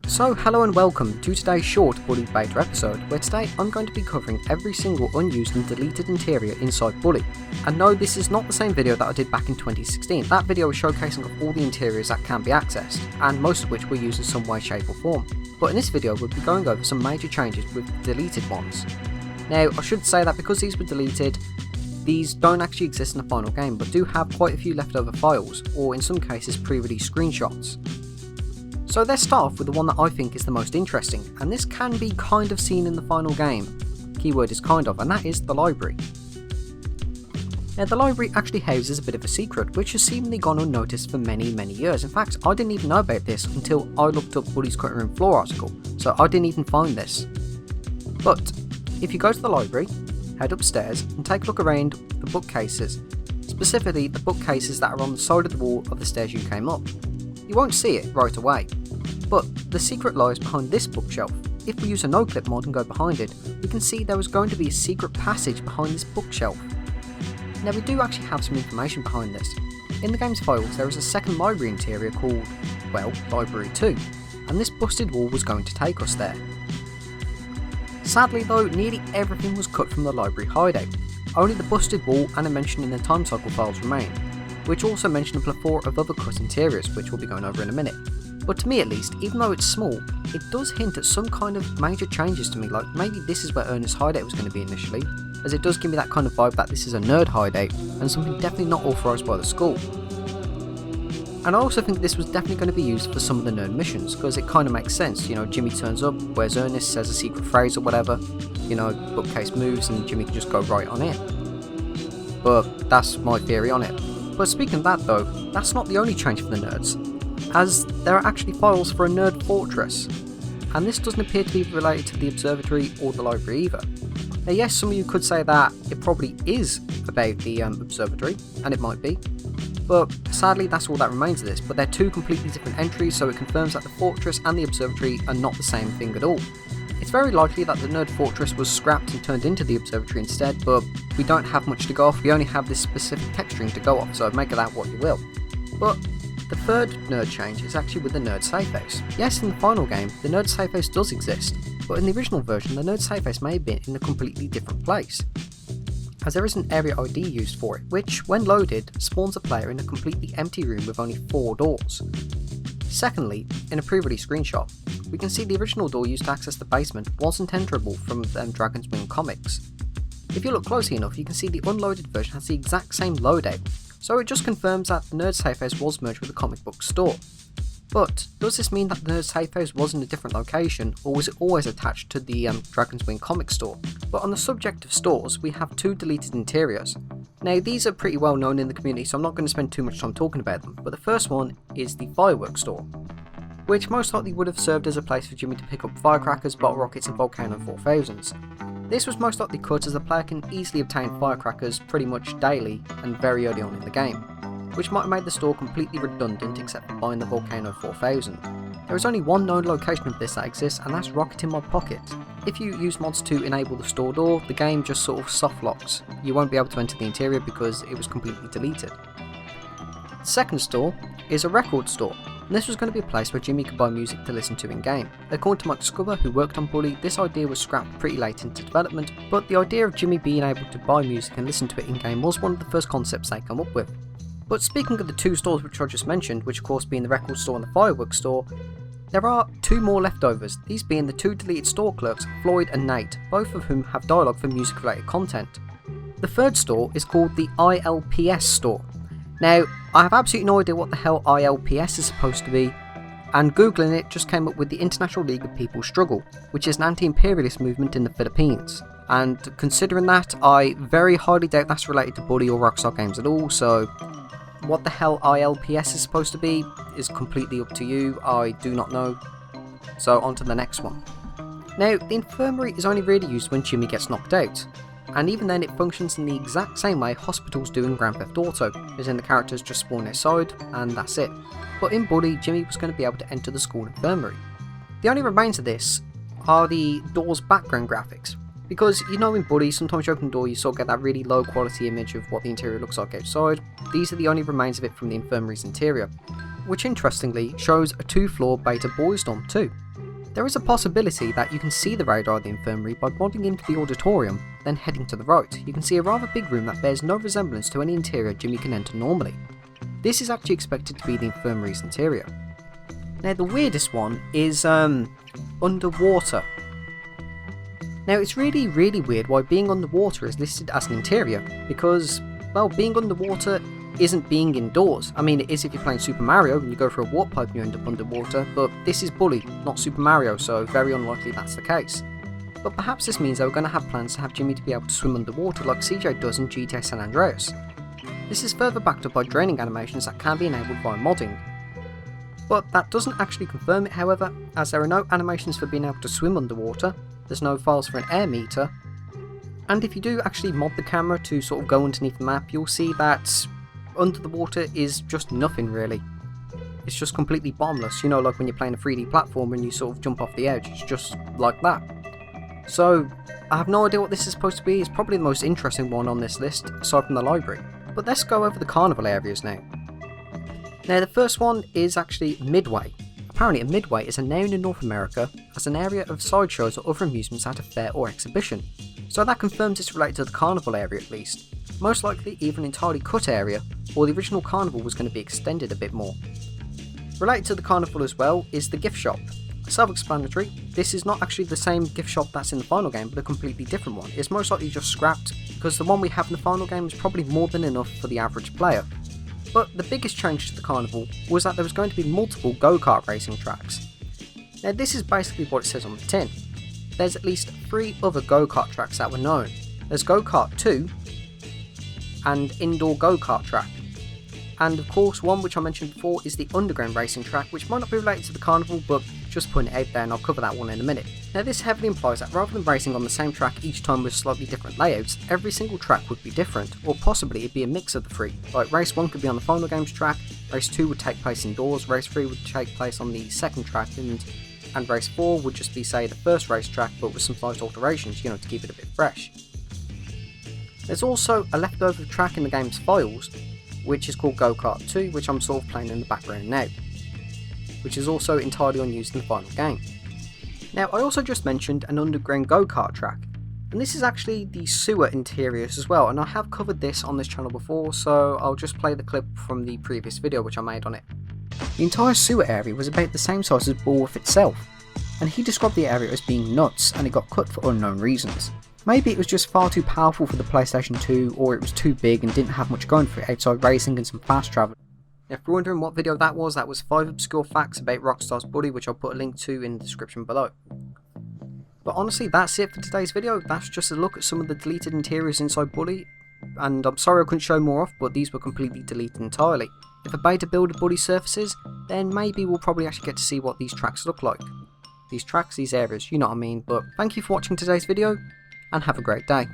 So hello and welcome to today's short Bully beta episode, where today I'm going to be covering every single unused and deleted interior inside Bully. And no, this is not the same video that I did back in 2016. That video was showcasing all the interiors that can be accessed, and most of which were used in some way, shape or form. But in this video we'll be going over some major changes with the deleted ones. Now I should say that because these were deleted, these don't actually exist in the final game, but do have quite a few leftover files, or in some cases pre-release screenshots. So let's start off with the one that I think is the most interesting, and this can be kind of seen in the final game. Keyword is kind of, and that is the library. Now the library actually houses a bit of a secret, which has seemingly gone unnoticed for many years. In fact, I didn't even know about this until I looked up Bully's Cutting Room Floor article, so I didn't even find this. But if you go to the library, head upstairs and take a look around the bookcases, specifically the bookcases that are on the side of the wall of the stairs you came up. You won't see it right away, but the secret lies behind this bookshelf. If we use a no-clip mod and go behind it, we can see there was going to be a secret passage behind this bookshelf. Now we do actually have some information behind this. In the game's files there is a second library interior called, well, Library 2, and this busted wall was going to take us there. Sadly though, nearly everything was cut from the library hideout. Only the busted wall and a mention in the time cycle files remain, which also mention a plethora of other cut interiors, which we'll be going over in a minute. But to me at least, even though it's small, it does hint at some kind of major changes to me, like maybe this is where Ernest's hideout was going to be initially, as it does give me that kind of vibe that this is a nerd hideout, and something definitely not authorised by the school. And I also think this was definitely going to be used for some of the nerd missions, because it kind of makes sense, you know, Jimmy turns up, where's Ernest, says a secret phrase or whatever, you know, bookcase moves and Jimmy can just go right on in. But that's my theory on it. But speaking of that though, that's not the only change for the nerds, as there are actually files for a nerd fortress, and this doesn't appear to be related to the observatory or the library either. Now yes, some of you could say that it probably is about the observatory, and it might be, but sadly that's all that remains of this, but they're two completely different entries, so it confirms that the fortress and the observatory are not the same thing at all. It's very likely that the Nerd Fortress was scrapped and turned into the observatory instead, but we don't have much to go off, we only have this specific texturing to go off, so make of that what you will. But the third nerd change is actually with the Nerd Safehouse. Yes, in the final game, the Nerd Safehouse does exist, but in the original version, the Nerd Safehouse may have been in a completely different place, as there is an area ID used for it, which, when loaded, spawns a player in a completely empty room with only 4 doors. Secondly, in a pre-release screenshot, we can see the original door used to access the basement wasn't enterable from Dragon's Wing comics. If you look closely enough, you can see the unloaded version has the exact same loadout, so it just confirms that the Nerd Safehouse was merged with the comic book store. But does this mean that the Nerd Safehouse was in a different location, or was it always attached to the Dragon's Wing comic store? But on the subject of stores, we have 2 deleted interiors. Now these are pretty well known in the community, so I'm not going to spend too much time talking about them, but the first one is the fireworks store, which most likely would have served as a place for Jimmy to pick up firecrackers, bottle rockets and Volcano 4000s. This was most likely cut as the player can easily obtain firecrackers pretty much daily and very early on in the game, which might have made the store completely redundant except for buying the Volcano 4000. There is only one known location of this that exists, and that's Rocket in My Pocket. If you use mods to enable the store door, the game just sort of soft locks. You won't be able to enter the interior because it was completely deleted. The second store is a record store, and this was going to be a place where Jimmy could buy music to listen to in game. According to Mike Scubber, who worked on Bully, this idea was scrapped pretty late into development, but the idea of Jimmy being able to buy music and listen to it in game was one of the first concepts they come up with. But speaking of the 2 stores which I just mentioned, which of course being the record store and the fireworks store, there are 2 more leftovers, these being the 2 deleted store clerks, Floyd and Nate, both of whom have dialogue for music related content. The third store is called the ILPS Store. Now, I have absolutely no idea what the hell ILPS is supposed to be, and googling it just came up with the International League of People's Struggle, which is an anti-imperialist movement in the Philippines. And considering that, I very highly doubt that's related to Bully or Rockstar Games at all, so what the hell ILPS is supposed to be is completely up to you, I do not know. So on to the next one. Now, the Infirmary is only really used when Jimmy gets knocked out, and even then it functions in the exact same way hospitals do in Grand Theft Auto, as in the characters just spawn outside and that's it. But in Bully, Jimmy was going to be able to enter the school infirmary. The only remains of this are the door's background graphics, because you know in Bully, sometimes you open the door you sort of get that really low quality image of what the interior looks like outside. These are the only remains of it from the infirmary's interior, which interestingly shows a 2-floor beta boys dorm too. There is a possibility that you can see the radar of the infirmary by modding into the auditorium, then heading to the right. You can see a rather big room that bears no resemblance to any interior Jimmy can enter normally. This is actually expected to be the infirmary's interior. Now the weirdest one is underwater. Now it's really weird why being underwater is listed as an interior, because, well, being underwater isn't being indoors. I mean, it is if you're playing Super Mario and you go through a warp pipe and you end up underwater, but this is Bully, not Super Mario, so very unlikely that's the case. But perhaps this means they were going to have plans to have Jimmy to be able to swim underwater like CJ does in GTA San Andreas. This is further backed up by draining animations that can be enabled via modding. But that doesn't actually confirm it, however, as there are no animations for being able to swim underwater, there's no files for an air meter, and if you do actually mod the camera to sort of go underneath the map, you'll see that under the water is just nothing really. It's just completely bottomless, you know, like when you're playing a 3D platform and you sort of jump off the edge, it's just like that. So, I have no idea what this is supposed to be. It's probably the most interesting one on this list, aside from the library. But let's go over the carnival areas now. Now the first one is actually Midway. Apparently a Midway is a noun in North America as an area of sideshows or other amusements at a fair or exhibition. So that confirms it's related to the carnival area at least. Most likely either an entirely cut area, or the original carnival was going to be extended a bit more. Related to the carnival as well is the gift shop. Self-explanatory, this is not actually the same gift shop that's in the final game, but a completely different one. It's most likely just scrapped, because the one we have in the final game is probably more than enough for the average player. But the biggest change to the carnival was that there was going to be multiple go-kart racing tracks. Now this is basically what it says on the tin. There's at least 3 other go-kart tracks that were known. There's Go-Kart 2, and Indoor Go-Kart Track. And of course one which I mentioned before is the Underground Racing Track, which might not be related to the carnival, but just putting it out there and I'll cover that one in a minute. Now this heavily implies that rather than racing on the same track each time with slightly different layouts, every single track would be different, or possibly it'd be a mix of the 3. Like race 1 could be on the final game's track, race 2 would take place indoors, race 3 would take place on the second track, and race 4 would just be, say, the first race track but with some slight alterations, you know, to keep it a bit fresh. There's also a leftover track in the game's files, which is called Go-Kart 2, which I'm sort of playing in the background now, which is also entirely unused in the final game. Now I also just mentioned an underground go-kart track, and this is actually the sewer interiors as well, and I have covered this on this channel before, so I'll just play the clip from the previous video which I made on it. The entire sewer area was about the same size as Bullwurf itself, and he described the area as being nuts and it got cut for unknown reasons. Maybe it was just far too powerful for the PlayStation 2, or it was too big and didn't have much going for it outside racing and some fast travel. If you're wondering what video that was 5 obscure facts about Rockstar's Bully, which I'll put a link to in the description below. But honestly, that's it for today's video. That's just a look at some of the deleted interiors inside Bully, and I'm sorry I couldn't show more off, but these were completely deleted entirely. If a beta builder Bully surfaces, then maybe we'll probably actually get to see what these tracks look like. These tracks, these areas, you know what I mean. But thank you for watching today's video, and have a great day.